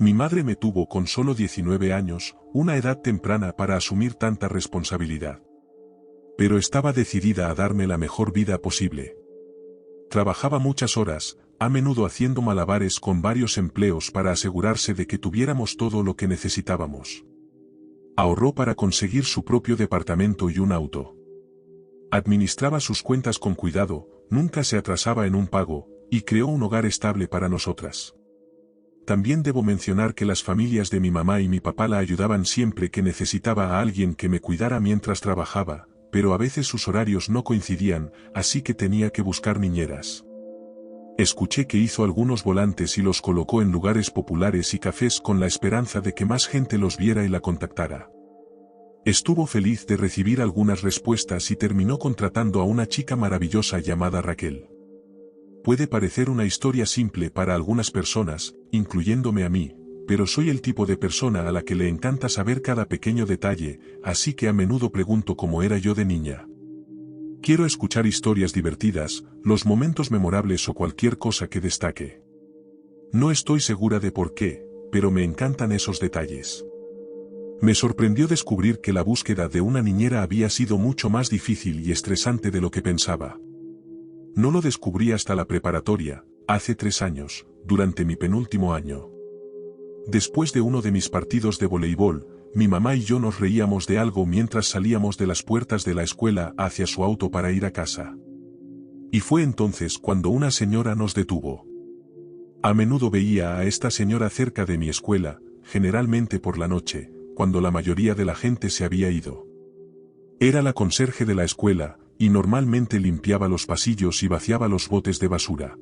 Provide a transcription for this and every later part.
Mi madre me tuvo con solo 19 años, una edad temprana para asumir tanta responsabilidad. Pero estaba decidida a darme la mejor vida posible. Trabajaba muchas horas, a menudo haciendo malabares con varios empleos para asegurarse de que tuviéramos todo lo que necesitábamos. Ahorró para conseguir su propio departamento y un auto. Administraba sus cuentas con cuidado, nunca se atrasaba en un pago, y creó un hogar estable para nosotras. También debo mencionar que las familias de mi mamá y mi papá la ayudaban siempre que necesitaba a alguien que me cuidara mientras trabajaba, pero a veces sus horarios no coincidían, así que tenía que buscar niñeras. Escuché que hizo algunos volantes y los colocó en lugares populares y cafés con la esperanza de que más gente los viera y la contactara. Estuvo feliz de recibir algunas respuestas y terminó contratando a una chica maravillosa llamada Raquel. Puede parecer una historia simple para algunas personas, incluyéndome a mí, pero soy el tipo de persona a la que le encanta saber cada pequeño detalle, así que a menudo pregunto cómo era yo de niña. Quiero escuchar historias divertidas, los momentos memorables o cualquier cosa que destaque. No estoy segura de por qué, pero me encantan esos detalles. Me sorprendió descubrir que la búsqueda de una niñera había sido mucho más difícil y estresante de lo que pensaba. No lo descubrí hasta la preparatoria, hace 3 años, durante mi penúltimo año. Después de uno de mis partidos de voleibol, mi mamá y yo nos reíamos de algo mientras salíamos de las puertas de la escuela hacia su auto para ir a casa. Y fue entonces cuando una señora nos detuvo. A menudo veía a esta señora cerca de mi escuela, generalmente por la noche, cuando la mayoría de la gente se había ido. Era la conserje de la escuela, y normalmente limpiaba los pasillos y vaciaba los botes de basura.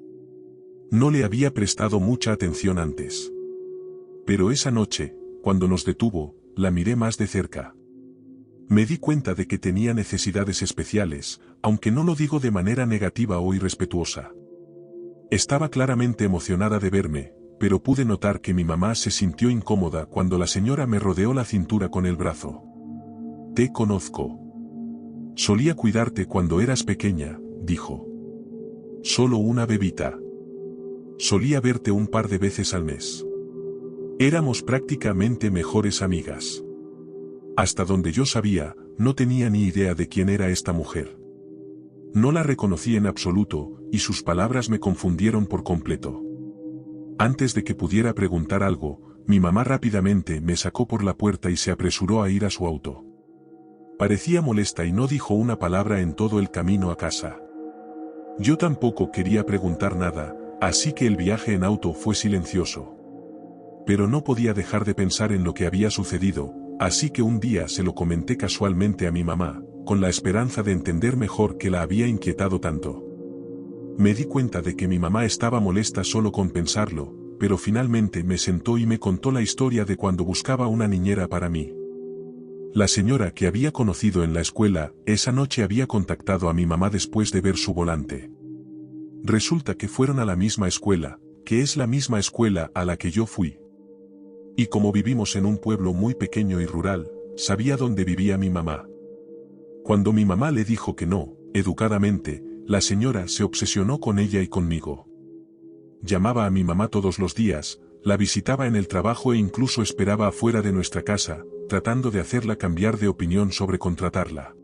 No le había prestado mucha atención antes. Pero esa noche, cuando nos detuvo, la miré más de cerca. Me di cuenta de que tenía necesidades especiales, aunque no lo digo de manera negativa o irrespetuosa. Estaba claramente emocionada de verme, pero pude notar que mi mamá se sintió incómoda cuando la señora me rodeó la cintura con el brazo. «Te conozco. Solía cuidarte cuando eras pequeña», dijo. «Solo una bebita. Solía verte un par de veces al mes. Éramos prácticamente mejores amigas». Hasta donde yo sabía, no tenía ni idea de quién era esta mujer. No la reconocí en absoluto, y sus palabras me confundieron por completo. Antes de que pudiera preguntar algo, mi mamá rápidamente me sacó por la puerta y se apresuró a ir a su auto. Parecía molesta y no dijo una palabra en todo el camino a casa. Yo tampoco quería preguntar nada, así que el viaje en auto fue silencioso. Pero no podía dejar de pensar en lo que había sucedido, así que un día se lo comenté casualmente a mi mamá, con la esperanza de entender mejor qué la había inquietado tanto. Me di cuenta de que mi mamá estaba molesta solo con pensarlo, pero finalmente me sentó y me contó la historia de cuando buscaba una niñera para mí. La señora que había conocido en la escuela, esa noche había contactado a mi mamá después de ver su volante. Resulta que fueron a la misma escuela, que es la misma escuela a la que yo fui. Y como vivimos en un pueblo muy pequeño y rural, sabía dónde vivía mi mamá. Cuando mi mamá le dijo que no, educadamente, la señora se obsesionó con ella y conmigo. Llamaba a mi mamá todos los días, la visitaba en el trabajo e incluso esperaba afuera de nuestra casa, tratando de hacerla cambiar de opinión sobre contratarla.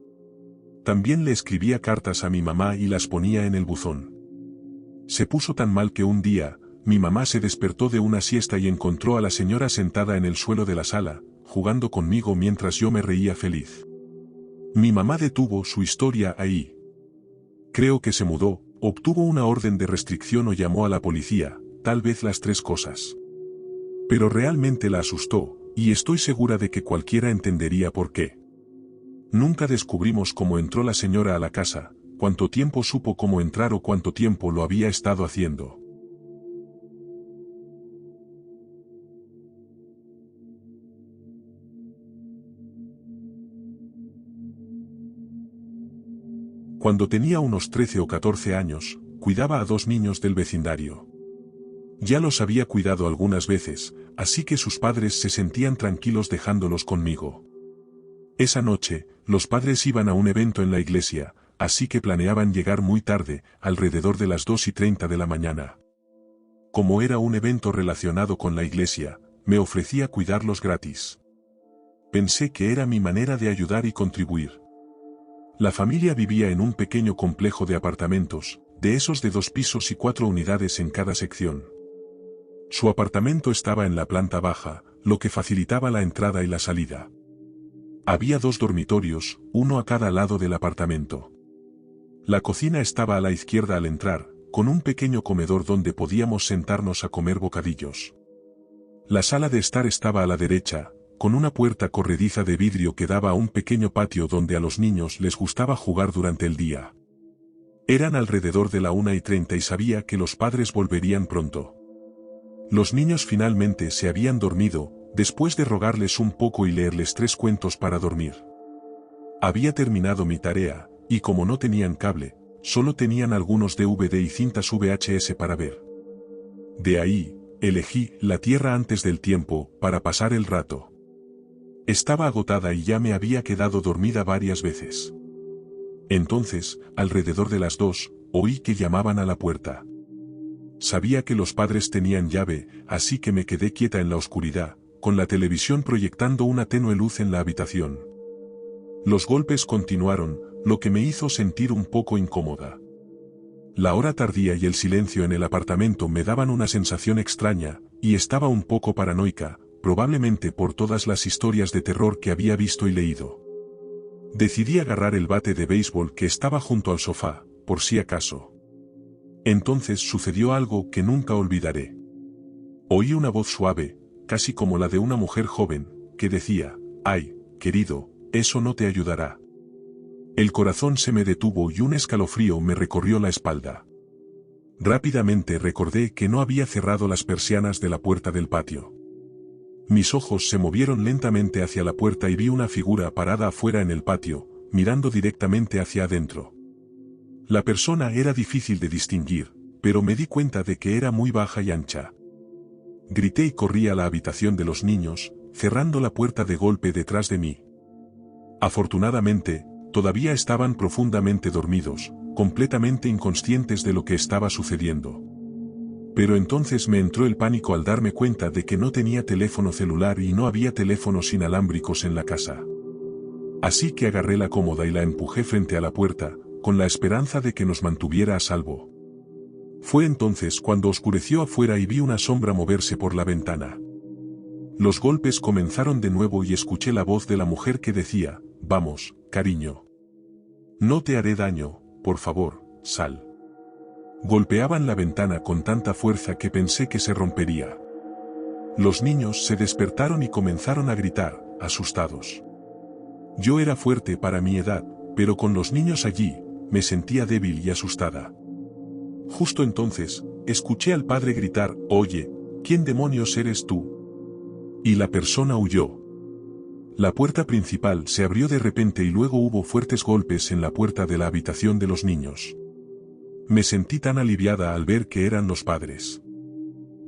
También le escribía cartas a mi mamá y las ponía en el buzón. Se puso tan mal que un día, mi mamá se despertó de una siesta y encontró a la señora sentada en el suelo de la sala, jugando conmigo mientras yo me reía feliz. Mi mamá detuvo su historia ahí. Creo que se mudó, obtuvo una orden de restricción o llamó a la policía, tal vez las 3 cosas. Pero realmente la asustó, y estoy segura de que cualquiera entendería por qué. Nunca descubrimos cómo entró la señora a la casa, cuánto tiempo supo cómo entrar o cuánto tiempo lo había estado haciendo. Cuando tenía unos 13 o 14 años, cuidaba a 2 niños del vecindario. Ya los había cuidado algunas veces, así que sus padres se sentían tranquilos dejándolos conmigo. Esa noche, los padres iban a un evento en la iglesia, así que planeaban llegar muy tarde, alrededor de las 2:30 de la mañana. Como era un evento relacionado con la iglesia, me ofrecía cuidarlos gratis. Pensé que era mi manera de ayudar y contribuir. La familia vivía en un pequeño complejo de apartamentos, de esos de 2 pisos y 4 unidades en cada sección. Su apartamento estaba en la planta baja, lo que facilitaba la entrada y la salida. Había 2 dormitorios, uno a cada lado del apartamento. La cocina estaba a la izquierda al entrar, con un pequeño comedor donde podíamos sentarnos a comer bocadillos. La sala de estar estaba a la derecha, con una puerta corrediza de vidrio que daba a un pequeño patio donde a los niños les gustaba jugar durante el día. Eran alrededor de la 1:30 y sabía que los padres volverían pronto. Los niños finalmente se habían dormido, después de rogarles un poco y leerles 3 cuentos para dormir. Había terminado mi tarea, y como no tenían cable, solo tenían algunos DVD y cintas VHS para ver. De ahí, elegí La Tierra antes del tiempo, para pasar el rato. Estaba agotada y ya me había quedado dormida varias veces. Entonces, alrededor de las 2, oí que llamaban a la puerta. Sabía que los padres tenían llave, así que me quedé quieta en la oscuridad, con la televisión proyectando una tenue luz en la habitación. Los golpes continuaron, lo que me hizo sentir un poco incómoda. La hora tardía y el silencio en el apartamento me daban una sensación extraña, y estaba un poco paranoica, probablemente por todas las historias de terror que había visto y leído. Decidí agarrar el bate de béisbol que estaba junto al sofá, por si acaso. Entonces sucedió algo que nunca olvidaré. Oí una voz suave, casi como la de una mujer joven, que decía: «Ay, querido, eso no te ayudará». El corazón se me detuvo y un escalofrío me recorrió la espalda. Rápidamente recordé que no había cerrado las persianas de la puerta del patio. Mis ojos se movieron lentamente hacia la puerta y vi una figura parada afuera en el patio, mirando directamente hacia adentro. La persona era difícil de distinguir, pero me di cuenta de que era muy baja y ancha. Grité y corrí a la habitación de los niños, cerrando la puerta de golpe detrás de mí. Afortunadamente, todavía estaban profundamente dormidos, completamente inconscientes de lo que estaba sucediendo. Pero entonces me entró el pánico al darme cuenta de que no tenía teléfono celular y no había teléfonos inalámbricos en la casa. Así que agarré la cómoda y la empujé frente a la puerta, con la esperanza de que nos mantuviera a salvo. Fue entonces cuando oscureció afuera y vi una sombra moverse por la ventana. Los golpes comenzaron de nuevo y escuché la voz de la mujer que decía: «Vamos, cariño. No te haré daño, por favor, sal». Golpeaban la ventana con tanta fuerza que pensé que se rompería. Los niños se despertaron y comenzaron a gritar, asustados. Yo era fuerte para mi edad, pero con los niños allí, me sentía débil y asustada. Justo entonces, escuché al padre gritar: «Oye, ¿quién demonios eres tú?». Y la persona huyó. La puerta principal se abrió de repente y luego hubo fuertes golpes en la puerta de la habitación de los niños. Me sentí tan aliviada al ver que eran los padres.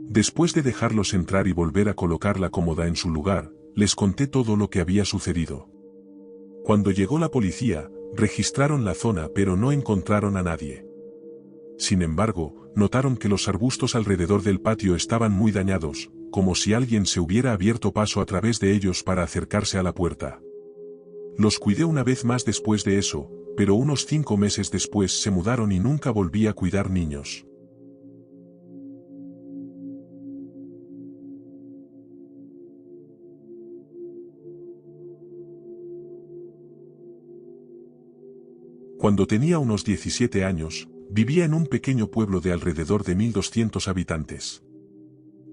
Después de dejarlos entrar y volver a colocar la cómoda en su lugar, les conté todo lo que había sucedido. Cuando llegó la policía, registraron la zona pero no encontraron a nadie. Sin embargo, notaron que los arbustos alrededor del patio estaban muy dañados, como si alguien se hubiera abierto paso a través de ellos para acercarse a la puerta. Los cuidé una vez más después de eso, pero unos 5 meses después se mudaron y nunca volví a cuidar niños. Cuando tenía unos 17 años, vivía en un pequeño pueblo de alrededor de 1200 habitantes.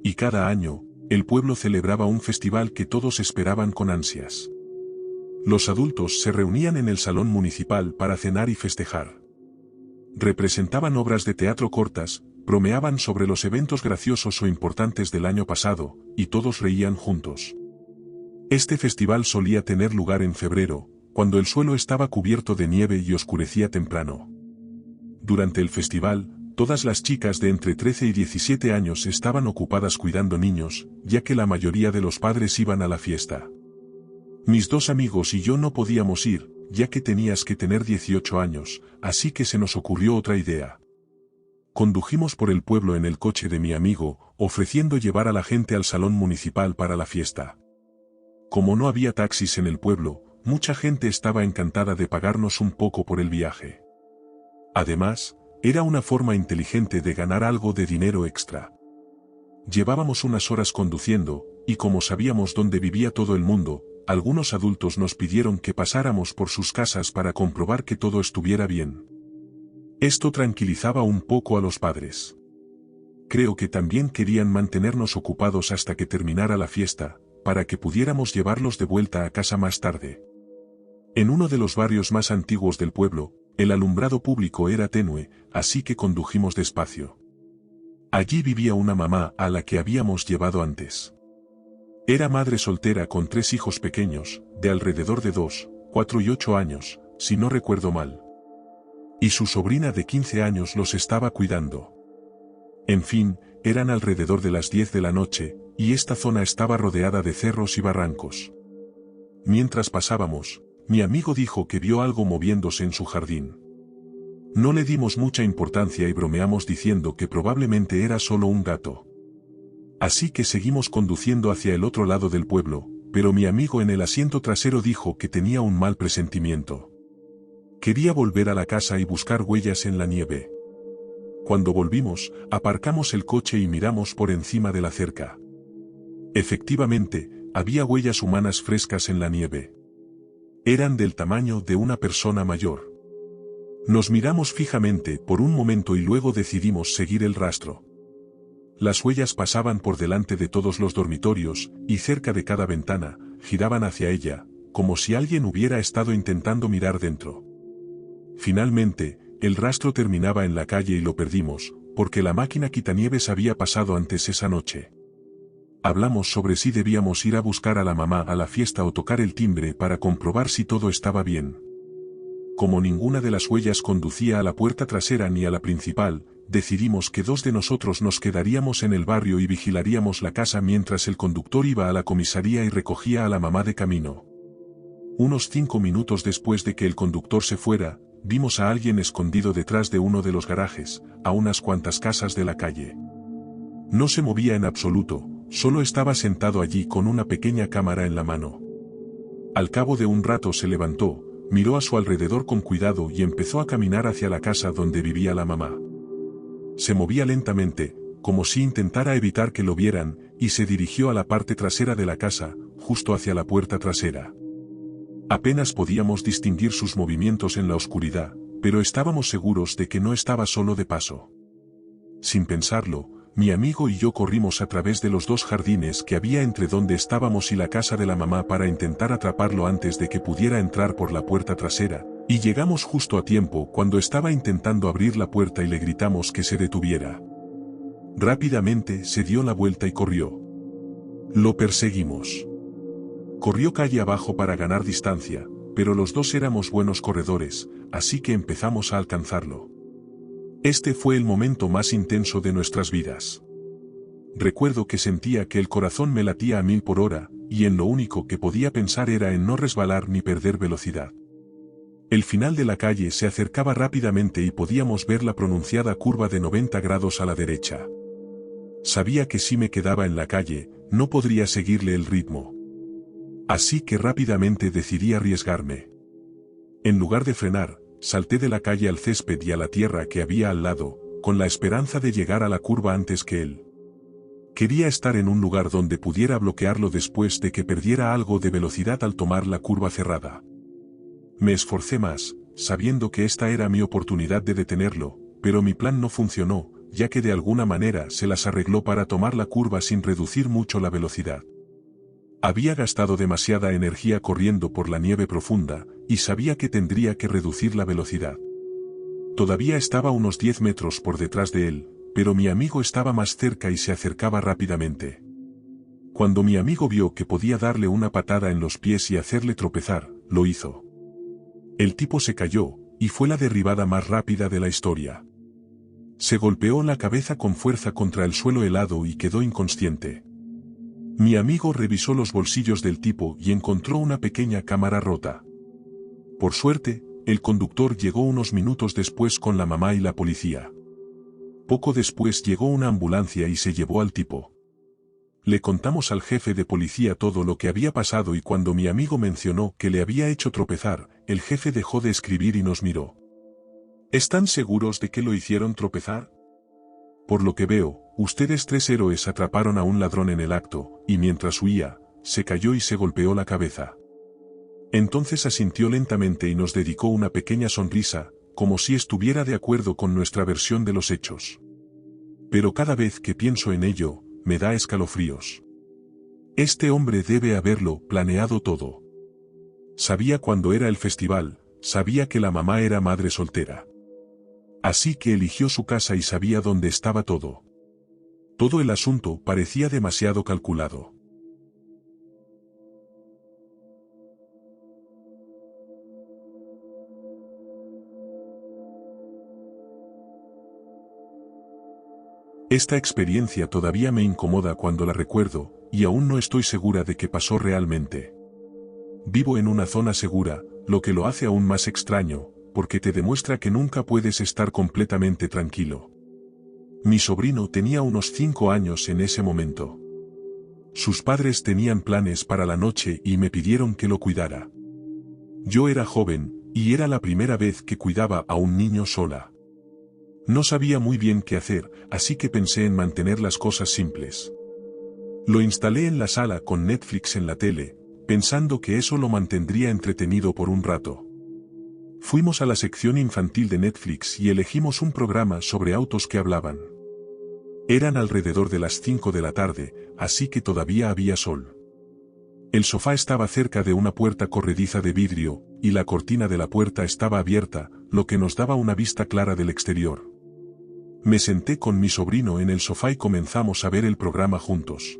Y cada año, el pueblo celebraba un festival que todos esperaban con ansias. Los adultos se reunían en el salón municipal para cenar y festejar. Representaban obras de teatro cortas, bromeaban sobre los eventos graciosos o importantes del año pasado, y todos reían juntos. Este festival solía tener lugar en febrero, cuando el suelo estaba cubierto de nieve y oscurecía temprano. Durante el festival, todas las chicas de entre 13 y 17 años estaban ocupadas cuidando niños, ya que la mayoría de los padres iban a la fiesta. Mis 2 amigos y yo no podíamos ir, ya que tenías que tener 18 años, así que se nos ocurrió otra idea. Condujimos por el pueblo en el coche de mi amigo, ofreciendo llevar a la gente al salón municipal para la fiesta. Como no había taxis en el pueblo, mucha gente estaba encantada de pagarnos un poco por el viaje. Además, era una forma inteligente de ganar algo de dinero extra. Llevábamos unas horas conduciendo, y como sabíamos dónde vivía todo el mundo, algunos adultos nos pidieron que pasáramos por sus casas para comprobar que todo estuviera bien. Esto tranquilizaba un poco a los padres. Creo que también querían mantenernos ocupados hasta que terminara la fiesta, para que pudiéramos llevarlos de vuelta a casa más tarde. En uno de los barrios más antiguos del pueblo, el alumbrado público era tenue, así que condujimos despacio. Allí vivía una mamá a la que habíamos llevado antes. Era madre soltera con 3 hijos pequeños, de alrededor de 2, 4 y 8 años, si no recuerdo mal. Y su sobrina de 15 años los estaba cuidando. En fin, eran alrededor de las 10 de la noche, y esta zona estaba rodeada de cerros y barrancos. Mientras pasábamos, mi amigo dijo que vio algo moviéndose en su jardín. No le dimos mucha importancia y bromeamos diciendo que probablemente era solo un gato. Así que seguimos conduciendo hacia el otro lado del pueblo, pero mi amigo en el asiento trasero dijo que tenía un mal presentimiento. Quería volver a la casa y buscar huellas en la nieve. Cuando volvimos, aparcamos el coche y miramos por encima de la cerca. Efectivamente, había huellas humanas frescas en la nieve. Eran del tamaño de una persona mayor. Nos miramos fijamente por un momento y luego decidimos seguir el rastro. Las huellas pasaban por delante de todos los dormitorios, y cerca de cada ventana, giraban hacia ella, como si alguien hubiera estado intentando mirar dentro. Finalmente, el rastro terminaba en la calle y lo perdimos, porque la máquina quitanieves había pasado antes esa noche. Hablamos sobre si debíamos ir a buscar a la mamá a la fiesta o tocar el timbre para comprobar si todo estaba bien. Como ninguna de las huellas conducía a la puerta trasera ni a la principal, decidimos que 2 de nosotros nos quedaríamos en el barrio y vigilaríamos la casa mientras el conductor iba a la comisaría y recogía a la mamá de camino. Unos 5 minutos después de que el conductor se fuera, vimos a alguien escondido detrás de uno de los garajes, a unas cuantas casas de la calle. No se movía en absoluto, solo estaba sentado allí con una pequeña cámara en la mano. Al cabo de un rato se levantó, miró a su alrededor con cuidado y empezó a caminar hacia la casa donde vivía la mamá. Se movía lentamente, como si intentara evitar que lo vieran, y se dirigió a la parte trasera de la casa, justo hacia la puerta trasera. Apenas podíamos distinguir sus movimientos en la oscuridad, pero estábamos seguros de que no estaba solo de paso. Sin pensarlo, mi amigo y yo corrimos a través de los 2 jardines que había entre donde estábamos y la casa de la mamá para intentar atraparlo antes de que pudiera entrar por la puerta trasera, y llegamos justo a tiempo cuando estaba intentando abrir la puerta y le gritamos que se detuviera. Rápidamente se dio la vuelta y corrió. Lo perseguimos. Corrió calle abajo para ganar distancia, pero los 2 éramos buenos corredores, así que empezamos a alcanzarlo. Este fue el momento más intenso de nuestras vidas. Recuerdo que sentía que el corazón me latía a 1000 por hora, y en lo único que podía pensar era en no resbalar ni perder velocidad. El final de la calle se acercaba rápidamente y podíamos ver la pronunciada curva de 90 grados a la derecha. Sabía que si me quedaba en la calle, no podría seguirle el ritmo. Así que rápidamente decidí arriesgarme. En lugar de frenar, salté de la calle al césped y a la tierra que había al lado, con la esperanza de llegar a la curva antes que él. Quería estar en un lugar donde pudiera bloquearlo después de que perdiera algo de velocidad al tomar la curva cerrada. Me esforcé más, sabiendo que esta era mi oportunidad de detenerlo, pero mi plan no funcionó, ya que de alguna manera se las arregló para tomar la curva sin reducir mucho la velocidad. Había gastado demasiada energía corriendo por la nieve profunda, y sabía que tendría que reducir la velocidad. Todavía estaba unos 10 metros por detrás de él, pero mi amigo estaba más cerca y se acercaba rápidamente. Cuando mi amigo vio que podía darle una patada en los pies y hacerle tropezar, lo hizo. El tipo se cayó, y fue la derribada más rápida de la historia. Se golpeó la cabeza con fuerza contra el suelo helado y quedó inconsciente. Mi amigo revisó los bolsillos del tipo y encontró una pequeña cámara rota. Por suerte, el conductor llegó unos minutos después con la mamá y la policía. Poco después llegó una ambulancia y se llevó al tipo. Le contamos al jefe de policía todo lo que había pasado y cuando mi amigo mencionó que le había hecho tropezar, el jefe dejó de escribir y nos miró. ¿Están seguros de que lo hicieron tropezar? Por lo que veo, ustedes 3 héroes atraparon a un ladrón en el acto, y mientras huía, se cayó y se golpeó la cabeza. Entonces asintió lentamente y nos dedicó una pequeña sonrisa, como si estuviera de acuerdo con nuestra versión de los hechos. Pero cada vez que pienso en ello, me da escalofríos. Este hombre debe haberlo planeado todo. Sabía cuándo era el festival, sabía que la mamá era madre soltera. Así que eligió su casa y sabía dónde estaba todo. Todo el asunto parecía demasiado calculado. Esta experiencia todavía me incomoda cuando la recuerdo, y aún no estoy segura de qué pasó realmente. Vivo en una zona segura, lo que lo hace aún más extraño, porque te demuestra que nunca puedes estar completamente tranquilo. Mi sobrino tenía unos 5 años en ese momento. Sus padres tenían planes para la noche y me pidieron que lo cuidara. Yo era joven, y era la primera vez que cuidaba a un niño sola. No sabía muy bien qué hacer, así que pensé en mantener las cosas simples. Lo instalé en la sala con Netflix en la tele, pensando que eso lo mantendría entretenido por un rato. Fuimos a la sección infantil de Netflix y elegimos un programa sobre autos que hablaban. Eran alrededor de las 5 de la tarde, así que todavía había sol. El sofá estaba cerca de una puerta corrediza de vidrio, y la cortina de la puerta estaba abierta, lo que nos daba una vista clara del exterior. Me senté con mi sobrino en el sofá y comenzamos a ver el programa juntos.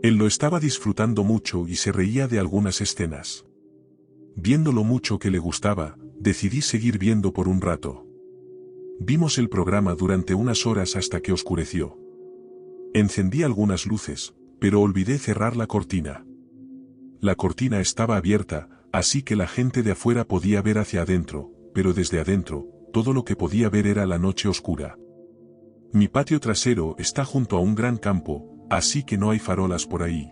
Él lo estaba disfrutando mucho y se reía de algunas escenas. Viendo lo mucho que le gustaba, decidí seguir viendo por un rato. Vimos el programa durante unas horas hasta que oscureció. Encendí algunas luces, pero olvidé cerrar la cortina. La cortina estaba abierta, así que la gente de afuera podía ver hacia adentro, pero desde adentro, todo lo que podía ver era la noche oscura. Mi patio trasero está junto a un gran campo, así que no hay farolas por ahí.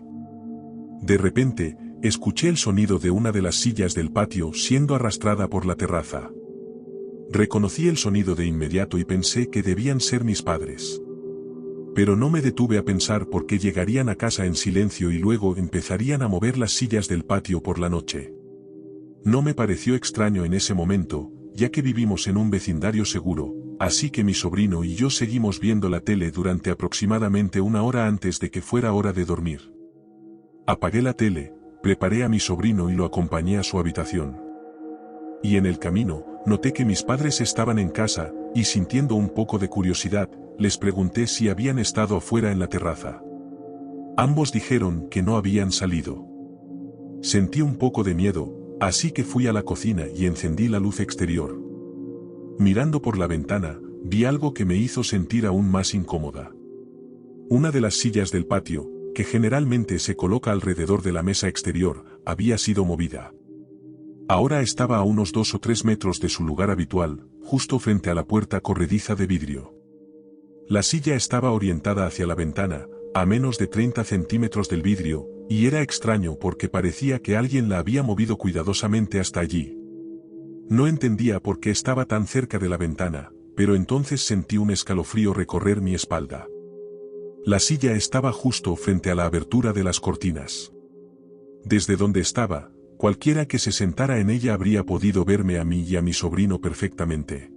De repente, escuché el sonido de una de las sillas del patio siendo arrastrada por la terraza. Reconocí el sonido de inmediato y pensé que debían ser mis padres. Pero no me detuve a pensar por qué llegarían a casa en silencio y luego empezarían a mover las sillas del patio por la noche. No me pareció extraño en ese momento, ya que vivimos en un vecindario seguro, así que mi sobrino y yo seguimos viendo la tele durante aproximadamente 1 hora antes de que fuera hora de dormir. Apagué la tele, preparé a mi sobrino y lo acompañé a su habitación. Y en el camino, noté que mis padres estaban en casa, y sintiendo un poco de curiosidad, les pregunté si habían estado afuera en la terraza. Ambos dijeron que no habían salido. Sentí un poco de miedo, así que fui a la cocina y encendí la luz exterior. Mirando por la ventana, vi algo que me hizo sentir aún más incómoda. Una de las sillas del patio, que generalmente se coloca alrededor de la mesa exterior, había sido movida. Ahora estaba a unos 2 o 3 metros de su lugar habitual, justo frente a la puerta corrediza de vidrio. La silla estaba orientada hacia la ventana, a menos de 30 centímetros del vidrio, y era extraño porque parecía que alguien la había movido cuidadosamente hasta allí. No entendía por qué estaba tan cerca de la ventana, pero entonces sentí un escalofrío recorrer mi espalda. La silla estaba justo frente a la abertura de las cortinas. Desde donde estaba, cualquiera que se sentara en ella habría podido verme a mí y a mi sobrino perfectamente.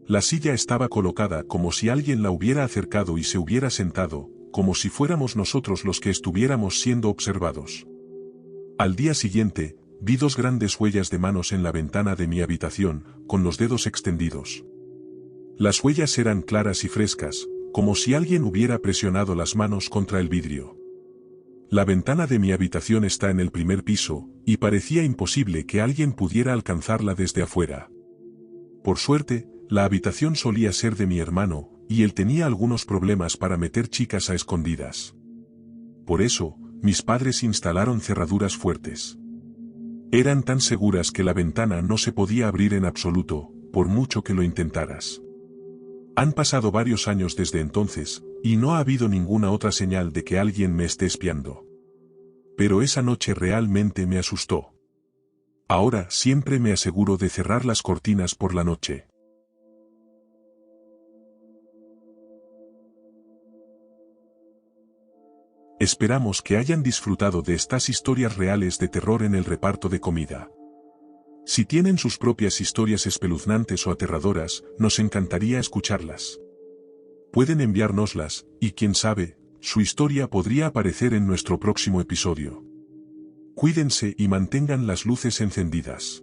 La silla estaba colocada como si alguien la hubiera acercado y se hubiera sentado, como si fuéramos nosotros los que estuviéramos siendo observados. Al día siguiente, vi 2 grandes huellas de manos en la ventana de mi habitación, con los dedos extendidos. Las huellas eran claras y frescas, como si alguien hubiera presionado las manos contra el vidrio. La ventana de mi habitación está en el primer piso, y parecía imposible que alguien pudiera alcanzarla desde afuera. Por suerte, la habitación solía ser de mi hermano, y él tenía algunos problemas para meter chicas a escondidas. Por eso, mis padres instalaron cerraduras fuertes. Eran tan seguras que la ventana no se podía abrir en absoluto, por mucho que lo intentaras. Han pasado varios años desde entonces, y no ha habido ninguna otra señal de que alguien me esté espiando. Pero esa noche realmente me asustó. Ahora siempre me aseguro de cerrar las cortinas por la noche. Esperamos que hayan disfrutado de estas historias reales de terror en el reparto de comida. Si tienen sus propias historias espeluznantes o aterradoras, nos encantaría escucharlas. Pueden enviárnoslas, y quién sabe, su historia podría aparecer en nuestro próximo episodio. Cuídense y mantengan las luces encendidas.